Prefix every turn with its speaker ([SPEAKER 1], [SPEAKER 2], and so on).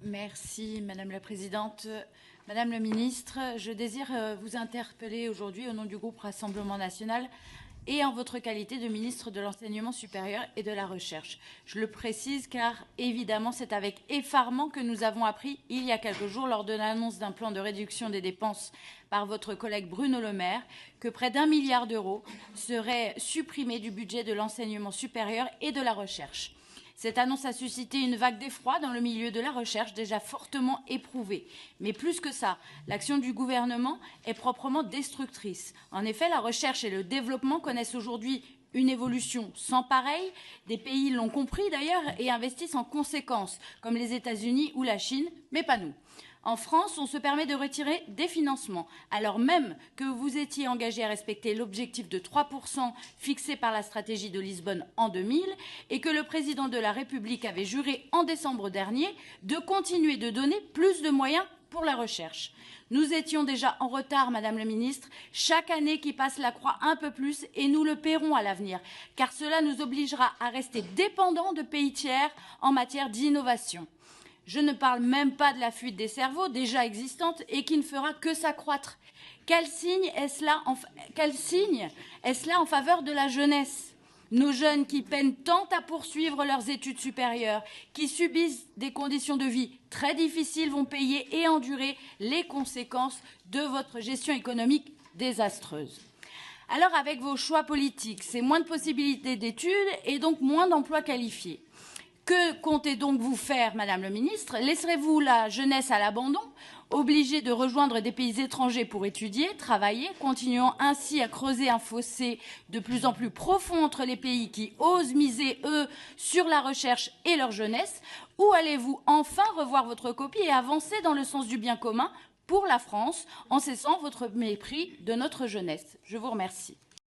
[SPEAKER 1] Merci, Madame la Présidente. Madame le Ministre, je désire vous interpeller aujourd'hui au nom du groupe Rassemblement national et en votre qualité de ministre de l'Enseignement supérieur et de la Recherche. Je le précise car, évidemment, c'est avec effarement que nous avons appris il y a quelques jours, lors de l'annonce d'un plan de réduction des dépenses par votre collègue Bruno Le Maire, que près d'1 milliard d'euros seraient supprimés du budget de l'enseignement supérieur et de la recherche. Cette annonce a suscité une vague d'effroi dans le milieu de la recherche déjà fortement éprouvée. Mais plus que ça, l'action du gouvernement est proprement destructrice. En effet, la recherche et le développement connaissent aujourd'hui une évolution sans pareil. Des pays l'ont compris d'ailleurs et investissent en conséquence, comme les États-Unis ou la Chine, mais pas nous. En France, on se permet de retirer des financements, alors même que vous étiez engagé à respecter l'objectif de 3% fixé par la stratégie de Lisbonne en 2000 et que le président de la République avait juré en décembre dernier de continuer de donner plus de moyens pour la recherche. Nous étions déjà en retard, Madame la Ministre. Chaque année qui passe la croît un peu plus et nous le paierons à l'avenir, car cela nous obligera à rester dépendants de pays tiers en matière d'innovation. Je ne parle même pas de la fuite des cerveaux déjà existante et qui ne fera que s'accroître. Quel signe est-ce là en faveur de la jeunesse? Nos jeunes qui peinent tant à poursuivre leurs études supérieures, qui subissent des conditions de vie très difficiles, vont payer et endurer les conséquences de votre gestion économique désastreuse. Alors, avec vos choix politiques, c'est moins de possibilités d'études et donc moins d'emplois qualifiés. Que comptez donc vous faire, Madame le Ministre? Laisserez-vous la jeunesse à l'abandon, obligée de rejoindre des pays étrangers pour étudier, travailler, continuant ainsi à creuser un fossé de plus en plus profond entre les pays qui osent miser, eux, sur la recherche et leur jeunesse? Ou allez-vous enfin revoir votre copie et avancer dans le sens du bien commun pour la France, en cessant votre mépris de notre jeunesse? Je vous remercie.